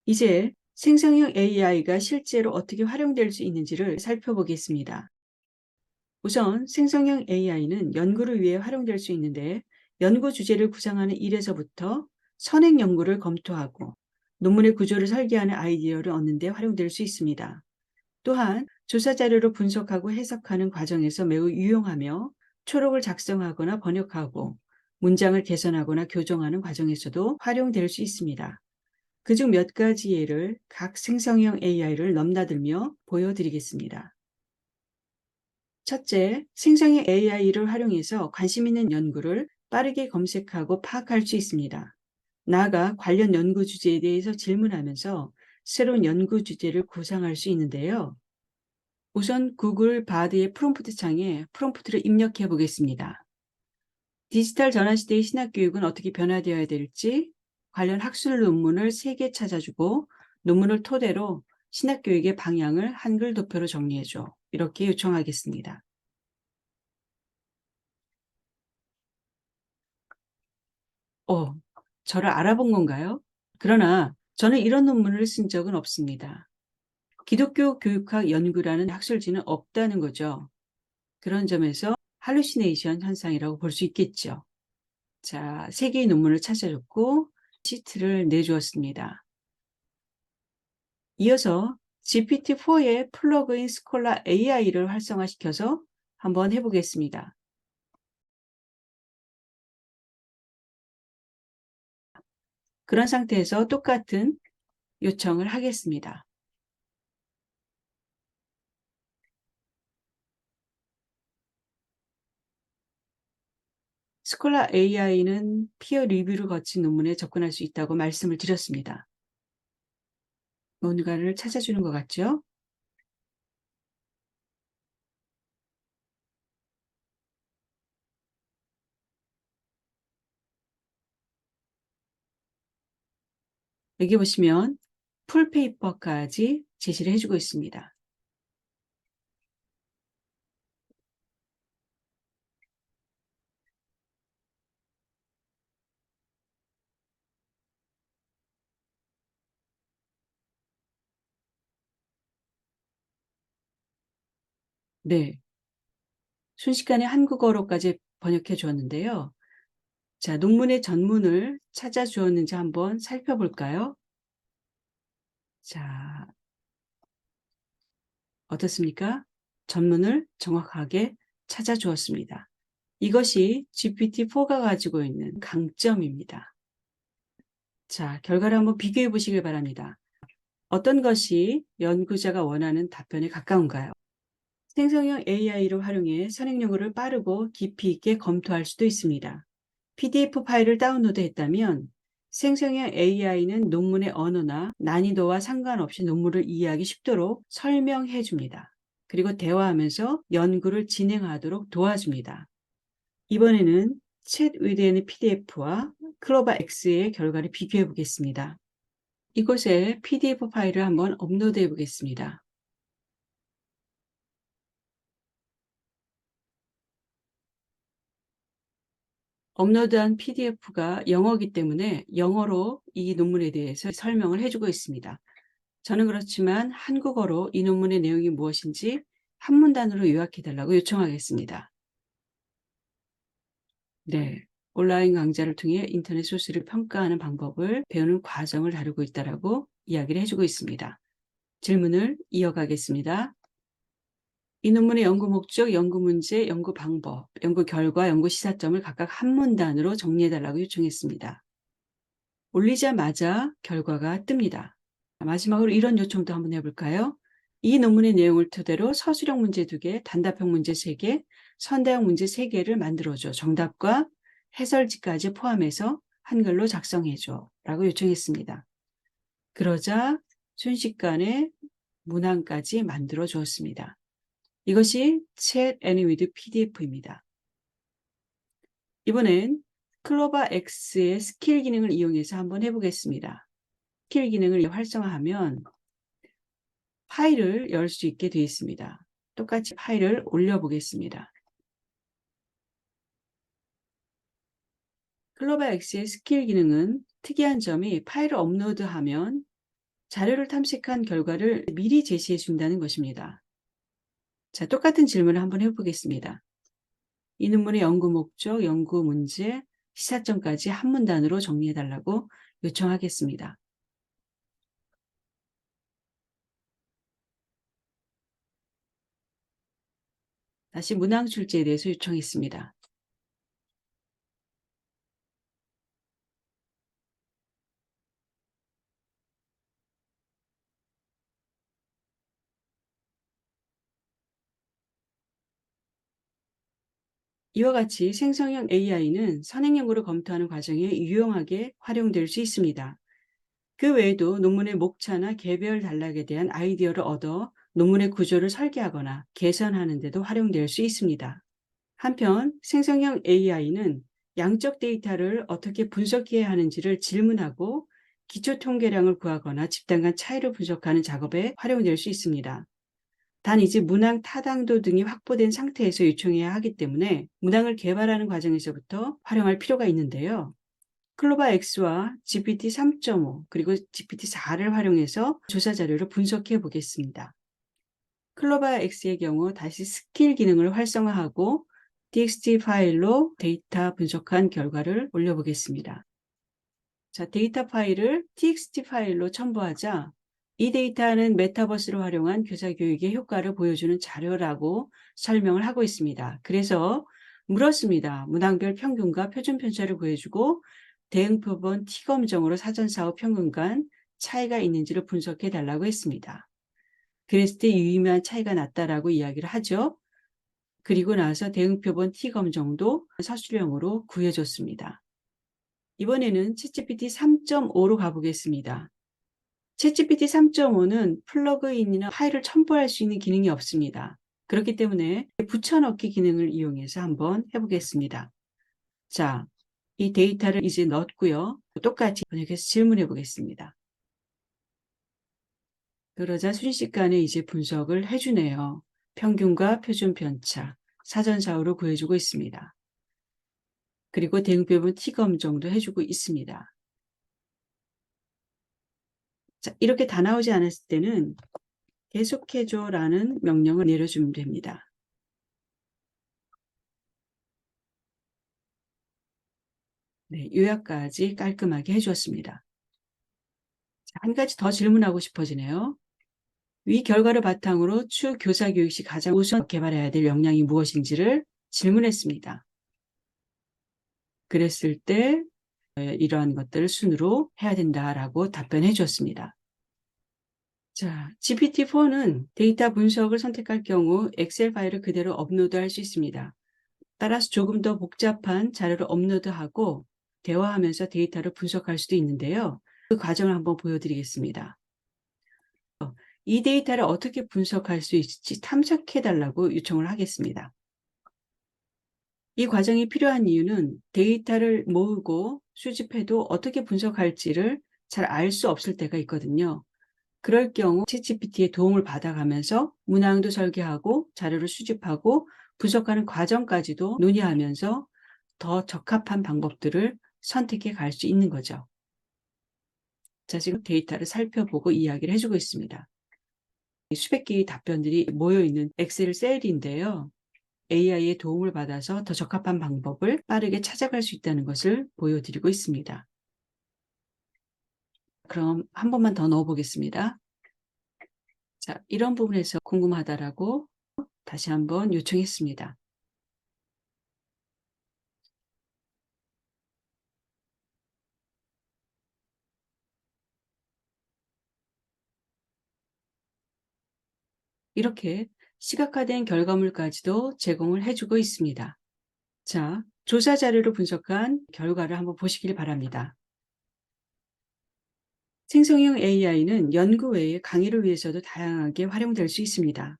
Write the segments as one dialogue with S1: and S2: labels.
S1: 이제 생성형 AI가 실제로 어떻게 활용될 수 있는지를 살펴보겠습니다. 우선 생성형 AI는 연구를 위해 활용될 수 있는데 연구 주제를 구상하는 일에서부터 선행 연구를 검토하고 논문의 구조를 설계하는 아이디어를 얻는 데 활용될 수 있습니다. 또한 조사 자료를 분석하고 해석하는 과정에서 매우 유용하며 초록을 작성하거나 번역하고 문장을 개선하거나 교정하는 과정에서도 활용될 수 있습니다. 그중 몇 가지 예를 각 생성형 AI를 넘나들며 보여드리겠습니다. 첫째, 생성형 AI를 활용해서 관심 있는 연구를 빠르게 검색하고 파악할 수 있습니다. 나아가 관련 연구 주제에 대해서 질문하면서 새로운 연구 주제를 구상할 수 있는데요. 우선 구글 바드의 프롬프트 창에 프롬프트를 입력해 보겠습니다. 디지털 전환 시대의 신학교육은 어떻게 변화되어야 될지 관련 학술 논문을 3개 찾아주고 논문을 토대로 신학교육의 방향을 한글 도표로 정리해줘. 이렇게 요청하겠습니다. 저를 알아본 건가요? 그러나 저는 이런 논문을 쓴 적은 없습니다. 기독교 교육학 연구라는 학술지는 없다는 거죠. 그런 점에서 할루시네이션 현상이라고 볼 수 있겠죠. 자, 3개의 논문을 찾아줬고 시트를 내주었습니다. 이어서 GPT-4의 플러그인 스콜라 AI를 활성화시켜서 한번 해보겠습니다. 그런 상태에서 똑같은 요청을 하겠습니다. 스콜라 AI는 피어 리뷰를 거친 논문에 접근할 수 있다고 말씀을 드렸습니다. 뭔가를 찾아주는 것 같죠? 여기 보시면 풀페이퍼까지 제시를 해주고 있습니다. 네, 순식간에 한국어로까지 번역해 주었는데요. 자, 논문의 전문을 찾아주었는지 한번 살펴볼까요? 자, 어떻습니까? 전문을 정확하게 찾아주었습니다. 이것이 GPT-4가 가지고 있는 강점입니다. 자, 결과를 한번 비교해 보시길 바랍니다. 어떤 것이 연구자가 원하는 답변에 가까운가요? 생성형 AI를 활용해 선행 연구를 빠르고 깊이 있게 검토할 수도 있습니다. PDF 파일을 다운로드했다면 생성형 AI는 논문의 언어나 난이도와 상관없이 논문을 이해하기 쉽도록 설명해 줍니다. 그리고 대화하면서 연구를 진행하도록 도와줍니다. 이번에는 챗 위드의 PDF와 클로바 X의 결과를 비교해 보겠습니다. 이곳에 PDF 파일을 한번 업로드해 보겠습니다. 업로드한 PDF가 영어이기 때문에 영어로 이 논문에 대해서 설명을 해주고 있습니다. 저는 그렇지만 한국어로 이 논문의 내용이 무엇인지 한 문단으로 요약해달라고 요청하겠습니다. 네, 온라인 강좌를 통해 인터넷 소스를 평가하는 방법을 배우는 과정을 다루고 있다라고 이야기를 해주고 있습니다. 질문을 이어가겠습니다. 이 논문의 연구 목적, 연구 문제, 연구 방법, 연구 결과, 연구 시사점을 각각 한 문단으로 정리해달라고 요청했습니다. 올리자마자 결과가 뜹니다. 마지막으로 이런 요청도 한번 해볼까요? 이 논문의 내용을 토대로 서술형 문제 2개, 단답형 문제 3개, 선대형 문제 3개를 만들어줘. 정답과 해설지까지 포함해서 한글로 작성해줘. 라고 요청했습니다. 그러자 순식간에 문항까지 만들어 주었습니다. 이것이 챗 애니위드 PDF입니다. 이번엔 클로바 X의 스킬 기능을 이용해서 한번 해보겠습니다. 스킬 기능을 활성화하면 파일을 열 수 있게 되어 있습니다. 똑같이 파일을 올려보겠습니다. 클로바 X의 스킬 기능은 특이한 점이 파일을 업로드하면 자료를 탐색한 결과를 미리 제시해 준다는 것입니다. 자, 똑같은 질문을 한번 해보겠습니다. 이 논문의 연구 목적, 연구 문제, 시사점까지 한 문단으로 정리해 달라고 요청하겠습니다. 다시 문항 출제에 대해서 요청했습니다. 이와 같이 생성형 AI는 선행 연구를 검토하는 과정에 유용하게 활용될 수 있습니다. 그 외에도 논문의 목차나 개별 단락에 대한 아이디어를 얻어 논문의 구조를 설계하거나 개선하는 데도 활용될 수 있습니다. 한편 생성형 AI는 양적 데이터를 어떻게 분석해야 하는지를 질문하고 기초 통계량을 구하거나 집단 간 차이를 분석하는 작업에 활용될 수 있습니다. 단 이제 문항 타당도 등이 확보된 상태에서 요청해야 하기 때문에 문항을 개발하는 과정에서부터 활용할 필요가 있는데요. 클로바 X와 GPT 3.5 그리고 GPT 4를 활용해서 조사 자료를 분석해 보겠습니다. 클로바 X의 경우 다시 스킬 기능을 활성화하고 txt 파일로 데이터 분석한 결과를 올려보겠습니다. 자, 데이터 파일을 txt 파일로 첨부하자 이 데이터는 메타버스를 활용한 교사 교육의 효과를 보여주는 자료라고 설명을 하고 있습니다. 그래서 물었습니다. 문항별 평균과 표준 편차를 구해주고 대응 표본 T검정으로 사전사 후 평균 간 차이가 있는지를 분석해 달라고 했습니다. 그랬을 때 유의미한 차이가 났다라고 이야기를 하죠. 그리고 나서 대응 표본 T검정도 서술형으로 구해줬습니다. 이번에는 챗GPT 3.5로 가보겠습니다. 챗GPT 3.5는 플러그인이나 파일을 첨부할 수 있는 기능이 없습니다. 그렇기 때문에 붙여넣기 기능을 이용해서 한번 해보겠습니다. 자, 이 데이터를 이제 넣었고요. 똑같이 번역해서 질문해 보겠습니다. 그러자 순식간에 이제 분석을 해주네요. 평균과 표준 편차, 사전사후로 구해주고 있습니다. 그리고 대응표본 T검정도 해주고 있습니다. 자, 이렇게 다 나오지 않았을 때는 계속해줘라는 명령을 내려주면 됩니다. 네, 요약까지 깔끔하게 해주었습니다. 자, 한 가지 더 질문하고 싶어지네요. 위 결과를 바탕으로 추 교사 교육 시 가장 우선 개발해야 될 역량이 무엇인지를 질문했습니다. 그랬을 때 이러한 것들을 순으로 해야 된다라고 답변해 주었습니다. 자, GPT-4는 데이터 분석을 선택할 경우 엑셀 파일을 그대로 업로드할 수 있습니다. 따라서 조금 더 복잡한 자료를 업로드하고 대화하면서 데이터를 분석할 수도 있는데요. 그 과정을 한번 보여드리겠습니다. 이 데이터를 어떻게 분석할 수 있을지 탐색해달라고 요청을 하겠습니다. 이 과정이 필요한 이유는 데이터를 모으고 수집해도 어떻게 분석할지를 잘 알 수 없을 때가 있거든요. 그럴 경우 챗GPT의 도움을 받아가면서 문항도 설계하고 자료를 수집하고 분석하는 과정까지도 논의하면서 더 적합한 방법들을 선택해 갈 수 있는 거죠. 자, 지금 데이터를 살펴보고 이야기를 해주고 있습니다. 수백 개의 답변들이 모여있는 엑셀 셀인데요. AI의 도움을 받아서 더 적합한 방법을 빠르게 찾아갈 수 있다는 것을 보여드리고 있습니다. 그럼 한 번만 더 넣어보겠습니다. 자, 이런 부분에서 궁금하다라고 다시 한번 요청했습니다. 이렇게 시각화된 결과물까지도 제공을 해주고 있습니다. 자, 조사 자료를 분석한 결과를 한번 보시길 바랍니다. 생성형 AI는 연구 외에 강의를 위해서도 다양하게 활용될 수 있습니다.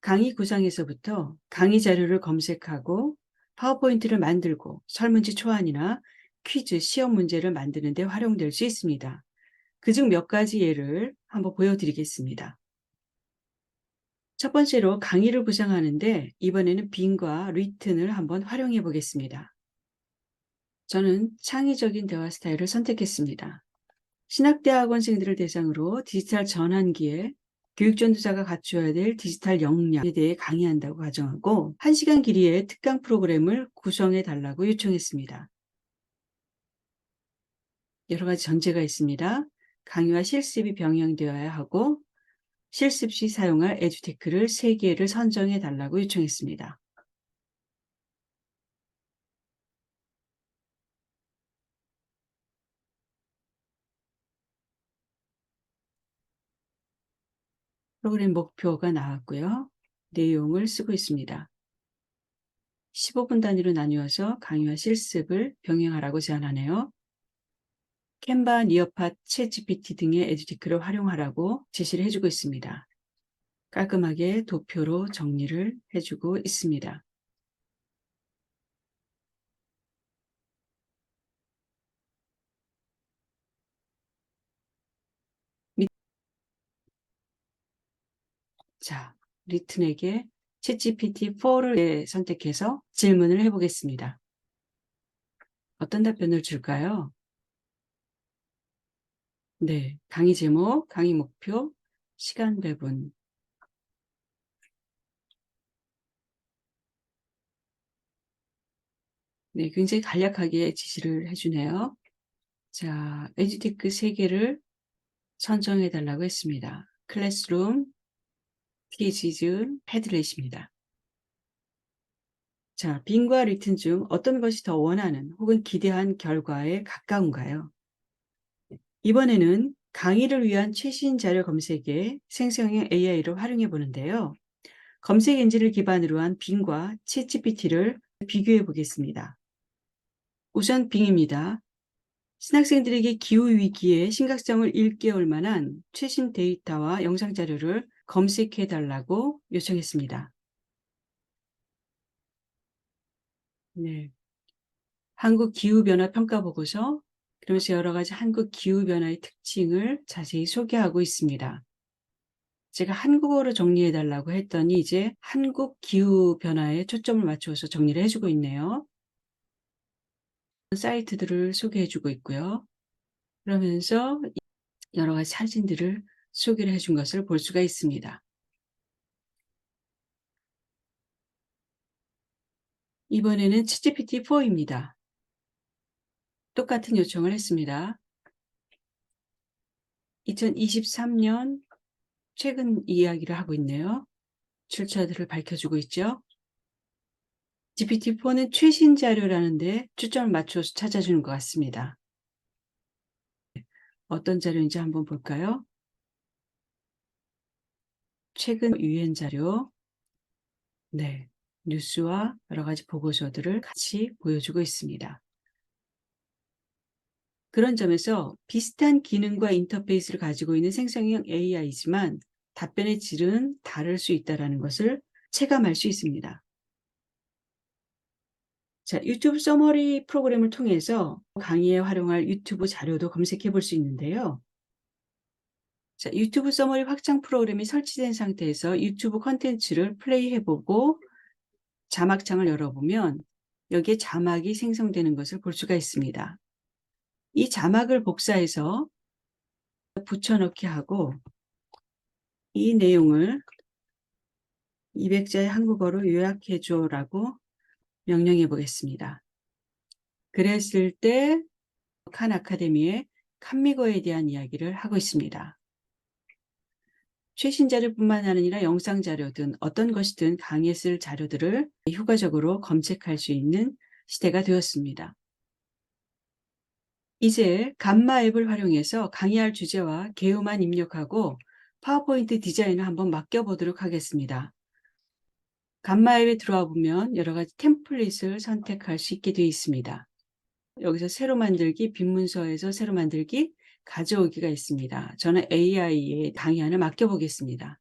S1: 강의 구상에서부터 강의 자료를 검색하고 파워포인트를 만들고 설문지 초안이나 퀴즈, 시험 문제를 만드는 데 활용될 수 있습니다. 그중 몇 가지 예를 한번 보여드리겠습니다. 첫 번째로 강의를 구상하는데 이번에는 빙과 리튼을 한번 활용해 보겠습니다. 저는 창의적인 대화 스타일을 선택했습니다. 신학대학원생들을 대상으로 디지털 전환기에 교육 전도자가 갖추어야 될 디지털 역량에 대해 강의한다고 가정하고 1시간 길이의 특강 프로그램을 구성해 달라고 요청했습니다. 여러 가지 전제가 있습니다. 강의와 실습이 병행되어야 하고 실습 시 사용할 에듀테크를 3개를 선정해 달라고 요청했습니다. 프로그램 목표가 나왔고요. 내용을 쓰고 있습니다. 15분 단위로 나누어서 강의와 실습을 병행하라고 제안하네요. 캔바, 니어팟, 챗GPT 등의 에듀테크를 활용하라고 제시를 해주고 있습니다. 깔끔하게 도표로 정리를 해주고 있습니다. 자, 리튼에게 챗GPT-4를 선택해서 질문을 해보겠습니다. 어떤 답변을 줄까요? 네, 강의 제목, 강의 목표, 시간 배분. 네, 굉장히 간략하게 지시를 해주네요. 자, 에듀테크 3개를 선정해 달라고 했습니다. 클래스룸, 티지즈, 패들렛입니다. 자, 빙과 리튼 중 어떤 것이 더 원하는 혹은 기대한 결과에 가까운가요? 이번에는 강의를 위한 최신 자료 검색에 생성형 AI를 활용해 보는데요. 검색 엔진을 기반으로 한 빙과 챗GPT를 비교해 보겠습니다. 우선 빙입니다. 신학생들에게 기후위기의 심각성을 일깨울 만한 최신 데이터와 영상 자료를 검색해 달라고 요청했습니다. 네. 한국 기후변화 평가보고서, 그러면서 여러 가지 한국 기후변화의 특징을 자세히 소개하고 있습니다. 제가 한국어로 정리해 달라고 했더니 이제 한국 기후변화에 초점을 맞춰서 정리를 해주고 있네요. 사이트들을 소개해주고 있고요. 그러면서 여러 가지 사진들을 소개를 해준 것을 볼 수가 있습니다. 이번에는 챗GPT-4입니다. 똑같은 요청을 했습니다. 2023년 최근 이야기를 하고 있네요. 출처들을 밝혀주고 있죠. GPT-4는 최신 자료라는데 초점을 맞춰서 찾아주는 것 같습니다. 어떤 자료인지 한번 볼까요? 최근 유엔 자료, 네, 뉴스와 여러 가지 보고서들을 같이 보여주고 있습니다. 그런 점에서 비슷한 기능과 인터페이스를 가지고 있는 생성형 AI이지만 답변의 질은 다를 수 있다는 것을 체감할 수 있습니다. 자, 유튜브 서머리 프로그램을 통해서 강의에 활용할 유튜브 자료도 검색해 볼 수 있는데요. 자, 유튜브 서머리 확장 프로그램이 설치된 상태에서 유튜브 컨텐츠를 플레이해보고 자막창을 열어보면 여기에 자막이 생성되는 것을 볼 수가 있습니다. 이 자막을 복사해서 붙여넣기 하고 이 내용을 200자의 한국어로 요약해줘라고 명령해 보겠습니다. 그랬을 때 칸 아카데미의 칸미거에 대한 이야기를 하고 있습니다. 최신 자료뿐만 아니라 영상 자료 등 어떤 것이든 강의에 쓸 자료들을 효과적으로 검색할 수 있는 시대가 되었습니다. 이제 감마 앱을 활용해서 강의할 주제와 개요만 입력하고 파워포인트 디자인을 한번 맡겨보도록 하겠습니다. 감마 앱에 들어와 보면 여러 가지 템플릿을 선택할 수 있게 되어 있습니다. 여기서 새로 만들기, 빈 문서에서 새로 만들기, 가져오기가 있습니다. 저는 AI에 강의안을 맡겨보겠습니다.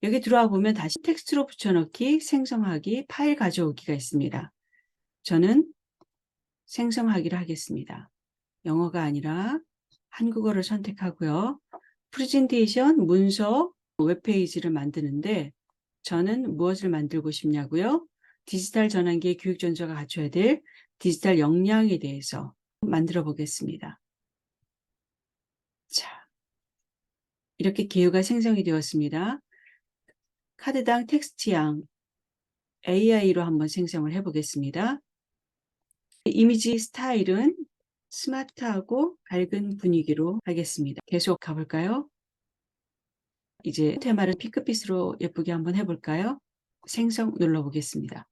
S1: 여기 들어와 보면 다시 텍스트로 붙여넣기, 생성하기, 파일 가져오기가 있습니다. 저는 생성하기를 하겠습니다. 영어가 아니라 한국어를 선택하고요. 프레젠테이션, 문서, 웹페이지를 만드는데 저는 무엇을 만들고 싶냐고요? 디지털 전환기의 교육 전자가 갖춰야 될 디지털 역량에 대해서 만들어 보겠습니다. 이렇게 개요가 생성이 되었습니다. 카드당 텍스트양 AI로 한번 생성을 해보겠습니다. 이미지 스타일은 스마트하고 밝은 분위기로 하겠습니다. 계속 가볼까요? 이제 테마를 핑크빛으로 예쁘게 한번 해볼까요? 생성 눌러보겠습니다.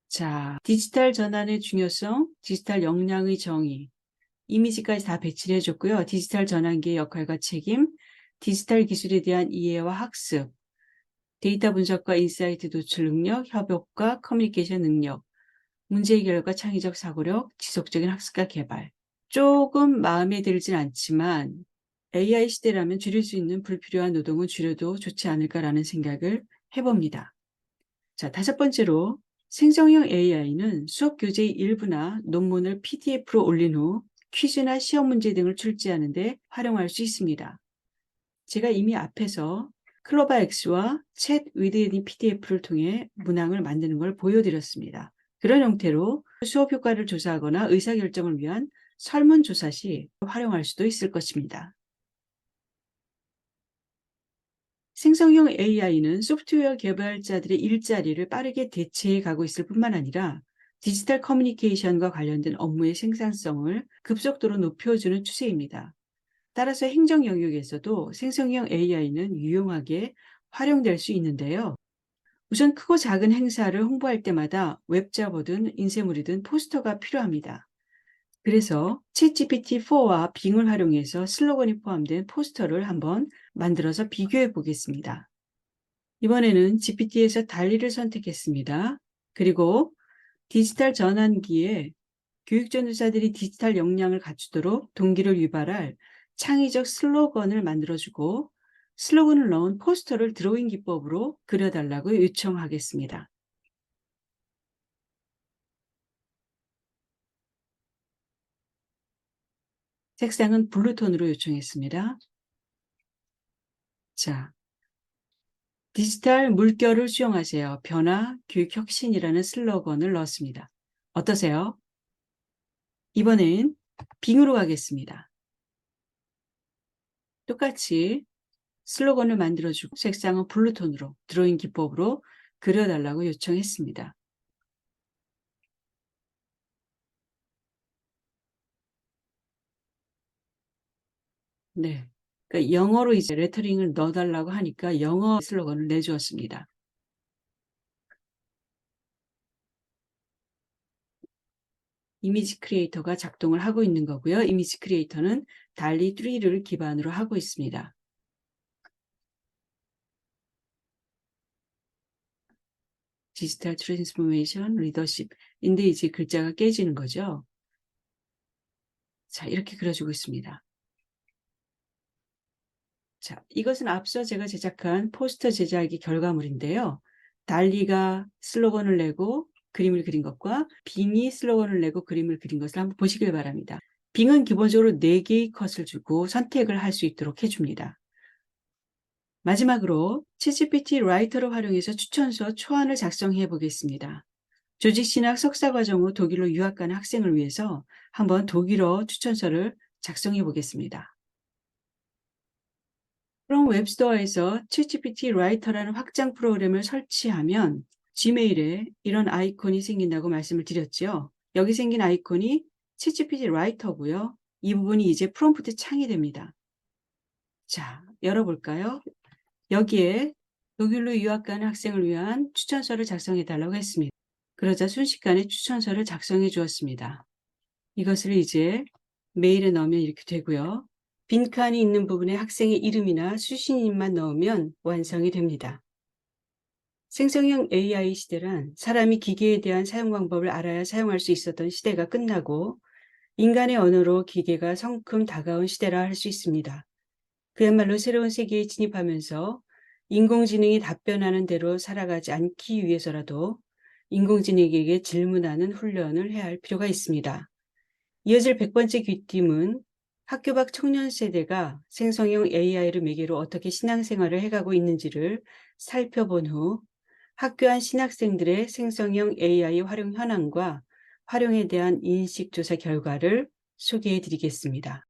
S1: 자, 디지털 전환의 중요성, 디지털 역량의 정의, 이미지까지 다 배치를 해줬고요. 디지털 전환기의 역할과 책임, 디지털 기술에 대한 이해와 학습, 데이터 분석과 인사이트 도출 능력, 협업과 커뮤니케이션 능력, 문제 해결과 창의적 사고력, 지속적인 학습과 개발. 조금 마음에 들진 않지만 AI 시대라면 줄일 수 있는 불필요한 노동은 줄여도 좋지 않을까라는 생각을 해봅니다. 자, 5번째로 생성형 AI는 수업 교재의 일부나 논문을 PDF로 올린 후 퀴즈나 시험 문제 등을 출제하는 데 활용할 수 있습니다. 제가 이미 앞에서 클로바X와 챗 위드에디 PDF를 통해 문항을 만드는 걸 보여드렸습니다. 그런 형태로 수업 효과를 조사하거나 의사결정을 위한 설문조사 시 활용할 수도 있을 것입니다. 생성형 AI는 소프트웨어 개발자들의 일자리를 빠르게 대체해 가고 있을 뿐만 아니라 디지털 커뮤니케이션과 관련된 업무의 생산성을 급속도로 높여주는 추세입니다. 따라서 행정 영역에서도 생성형 AI는 유용하게 활용될 수 있는데요. 우선 크고 작은 행사를 홍보할 때마다 웹자보든 인쇄물이든 포스터가 필요합니다. 그래서 챗GPT-4와 빙을 활용해서 슬로건이 포함된 포스터를 한번 만들어서 비교해 보겠습니다. 이번에는 GPT에서 달리를 선택했습니다. 그리고 디지털 전환기에 교육 전도사들이 디지털 역량을 갖추도록 동기를 유발할 창의적 슬로건을 만들어주고 슬로건을 넣은 포스터를 드로잉 기법으로 그려달라고 요청하겠습니다. 색상은 블루톤으로 요청했습니다. 자, 디지털 물결을 수용하세요. 변화, 교육 혁신이라는 슬로건을 넣었습니다. 어떠세요? 이번엔 빙으로 가겠습니다. 똑같이 슬로건을 만들어주고 색상은 블루톤으로 드로잉 기법으로 그려달라고 요청했습니다. 네. 그러니까 영어로 이제 레터링을 넣어달라고 하니까 영어 슬로건을 내주었습니다. 이미지 크리에이터가 작동을 하고 있는 거고요. 이미지 크리에이터는 달리 3를 기반으로 하고 있습니다. 디지털 트랜스포메이션 리더십인데 이제 글자가 깨지는 거죠. 자, 이렇게 그려주고 있습니다. 자, 이것은 앞서 제가 제작한 포스터 제작의 결과물인데요. 달리가 슬로건을 내고 그림을 그린 것과 빙이 슬로건을 내고 그림을 그린 것을 한번 보시길 바랍니다. 빙은 기본적으로 4개의 컷을 주고 선택을 할 수 있도록 해줍니다. 마지막으로 챗GPT 라이터를 활용해서 추천서 초안을 작성해 보겠습니다. 조직신학 석사과정 후 독일로 유학 가는 학생을 위해서 한번 독일어 추천서를 작성해 보겠습니다. 그럼 웹스토어에서 챗GPT 라이터라는 확장 프로그램을 설치하면 지메일에 이런 아이콘이 생긴다고 말씀을 드렸죠. 여기 생긴 아이콘이 챗GPT 라이터고요. 이 부분이 이제 프롬프트 창이 됩니다. 자, 열어볼까요? 여기에 독일로 유학 가는 학생을 위한 추천서를 작성해 달라고 했습니다. 그러자 순식간에 추천서를 작성해 주었습니다. 이것을 이제 메일에 넣으면 이렇게 되고요. 빈칸이 있는 부분에 학생의 이름이나 수신인만 넣으면 완성이 됩니다. 생성형 AI 시대란 사람이 기계에 대한 사용 방법을 알아야 사용할 수 있었던 시대가 끝나고 인간의 언어로 기계가 성큼 다가온 시대라 할 수 있습니다. 그야말로 새로운 세계에 진입하면서 인공지능이 답변하는 대로 살아가지 않기 위해서라도 인공지능에게 질문하는 훈련을 해야 할 필요가 있습니다. 이어질 100번째 귀띔은 학교 밖 청년 세대가 생성형 AI를 매개로 어떻게 신앙생활을 해가고 있는지를 살펴본 후 학교 안 신학생들의 생성형 AI 활용 현황과 활용에 대한 인식 조사 결과를 소개해 드리겠습니다.